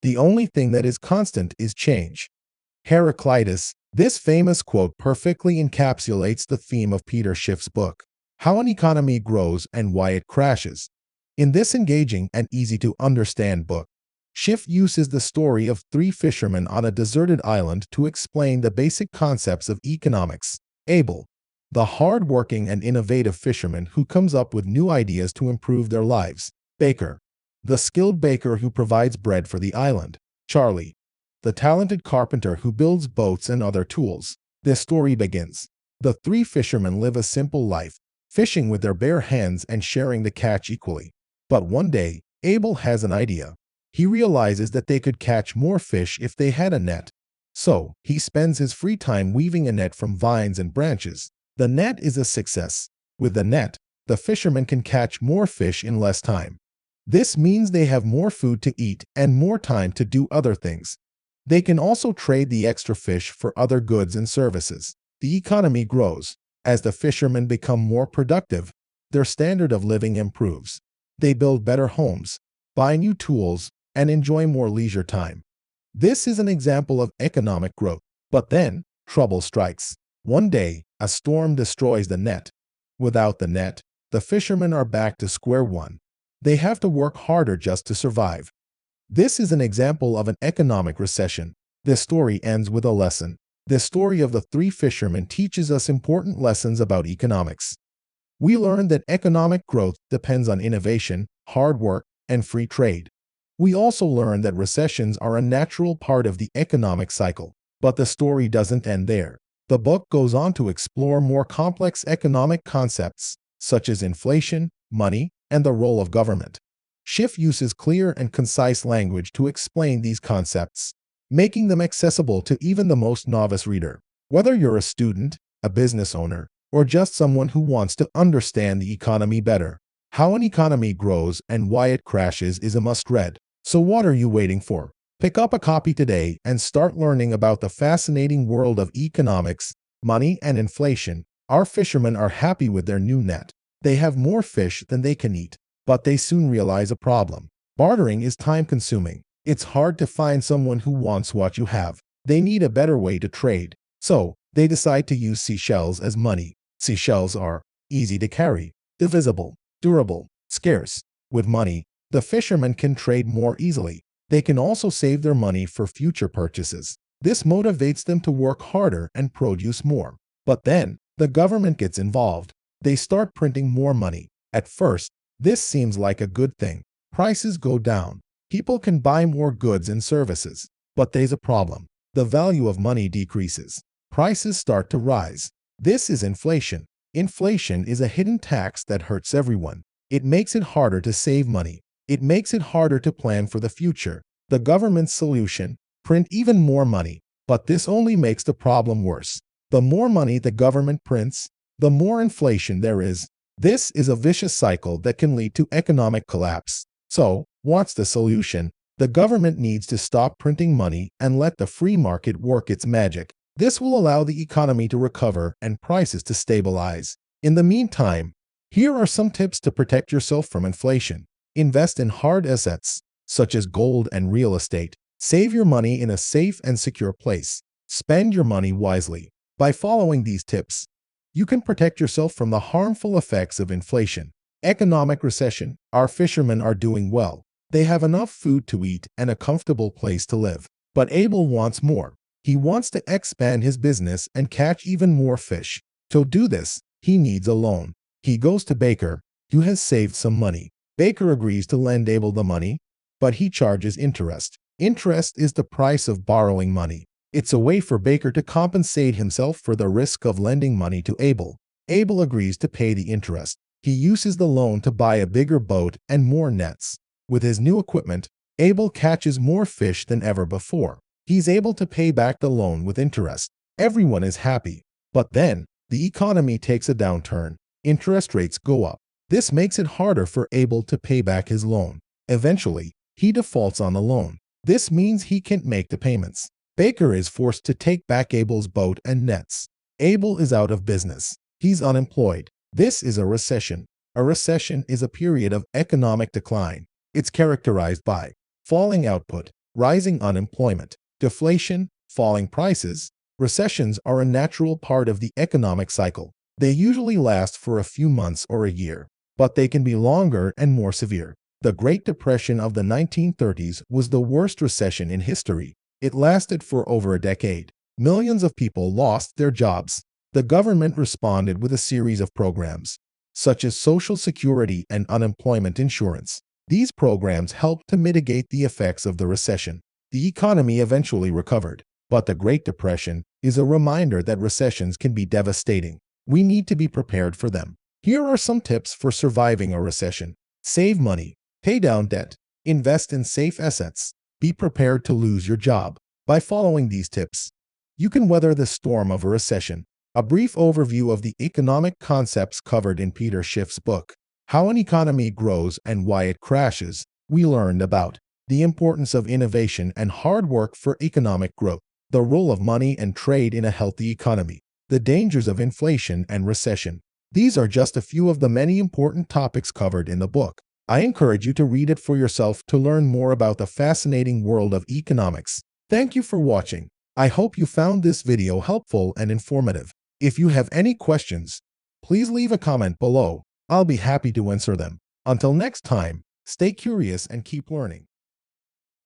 The only thing that is constant is change. Heraclitus, this famous quote perfectly encapsulates the theme of Peter Schiff's book, How an Economy Grows and Why It Crashes. In this engaging and easy-to-understand book, Schiff uses the story of three fishermen on a deserted island to explain the basic concepts of economics. Abel, the hard-working and innovative fisherman who comes up with new ideas to improve their lives. Baker, the skilled baker who provides bread for the island. Charlie, the talented carpenter who builds boats and other tools. This story begins. The three fishermen live a simple life, fishing with their bare hands and sharing the catch equally. But one day, Abel has an idea. He realizes that they could catch more fish if they had a net. So, he spends his free time weaving a net from vines and branches. The net is a success. With the net, the fishermen can catch more fish in less time. This means they have more food to eat and more time to do other things. They can also trade the extra fish for other goods and services. The economy grows. As the fishermen become more productive, their standard of living improves. They build better homes, buy new tools, and enjoy more leisure time. This is an example of economic growth. But then, trouble strikes. One day, a storm destroys the net. Without the net, the fishermen are back to square one. They have to work harder just to survive. This is an example of an economic recession. This story ends with a lesson. The story of the three fishermen teaches us important lessons about economics. We learn that economic growth depends on innovation, hard work, and free trade. We also learn that recessions are a natural part of the economic cycle. But the story doesn't end there. The book goes on to explore more complex economic concepts, such as inflation, money, and the role of government. Schiff uses clear and concise language to explain these concepts, making them accessible to even the most novice reader. Whether you're a student, a business owner, or just someone who wants to understand the economy better, How an Economy Grows and Why It Crashes is a must-read. So what are you waiting for? Pick up a copy today and start learning about the fascinating world of economics, money, and inflation. Our fishermen are happy with their new net. They have more fish than they can eat. But they soon realize a problem. Bartering is time-consuming. It's hard to find someone who wants what you have. They need a better way to trade. So, they decide to use seashells as money. Seashells are easy to carry, divisible, durable, scarce. With money, the fishermen can trade more easily. They can also save their money for future purchases. This motivates them to work harder and produce more. But then, the government gets involved. They start printing more money. At first, this seems like a good thing. Prices go down. People can buy more goods and services. But there's a problem. The value of money decreases. Prices start to rise. This is inflation. Inflation is a hidden tax that hurts everyone. It makes it harder to save money. It makes it harder to plan for the future. The government's solution: print even more money. But this only makes the problem worse. The more money the government prints, the more inflation there is. This is a vicious cycle that can lead to economic collapse. So, what's the solution? The government needs to stop printing money and let the free market work its magic. This will allow the economy to recover and prices to stabilize. In the meantime, here are some tips to protect yourself from inflation. Invest in hard assets, such as gold and real estate. Save your money in a safe and secure place. Spend your money wisely. By following these tips, you can protect yourself from the harmful effects of inflation. Economic recession. Our fishermen are doing well. They have enough food to eat and a comfortable place to live. But Abel wants more. He wants to expand his business and catch even more fish. To do this, he needs a loan. He goes to Baker, who has saved some money. Baker agrees to lend Abel the money, but he charges interest. Interest is the price of borrowing money. It's a way for Baker to compensate himself for the risk of lending money to Abel. Abel agrees to pay the interest. He uses the loan to buy a bigger boat and more nets. With his new equipment, Abel catches more fish than ever before. He's able to pay back the loan with interest. Everyone is happy. But then, the economy takes a downturn. Interest rates go up. This makes it harder for Abel to pay back his loan. Eventually, he defaults on the loan. This means he can't make the payments. Baker is forced to take back Abel's boat and nets. Abel is out of business. He's unemployed. This is a recession. A recession is a period of economic decline. It's characterized by falling output, rising unemployment, deflation, falling prices. Recessions are a natural part of the economic cycle. They usually last for a few months or a year, but they can be longer and more severe. The Great Depression of the 1930s was the worst recession in history. It lasted for over a decade. Millions of people lost their jobs. The government responded with a series of programs, such as Social Security and unemployment insurance. These programs helped to mitigate the effects of the recession. The economy eventually recovered, but the Great Depression is a reminder that recessions can be devastating. We need to be prepared for them. Here are some tips for surviving a recession. Save money. Pay down debt. Invest in safe assets. Be prepared to lose your job. By following these tips, you can weather the storm of a recession. A brief overview of the economic concepts covered in Peter Schiff's book, How an Economy Grows and Why It Crashes. We learned about the importance of innovation and hard work for economic growth, the role of money and trade in a healthy economy, the dangers of inflation and recession. These are just a few of the many important topics covered in the book. I encourage you to read it for yourself to learn more about the fascinating world of economics. Thank you for watching. I hope you found this video helpful and informative. If you have any questions, please leave a comment below. I'll be happy to answer them. Until next time, stay curious and keep learning.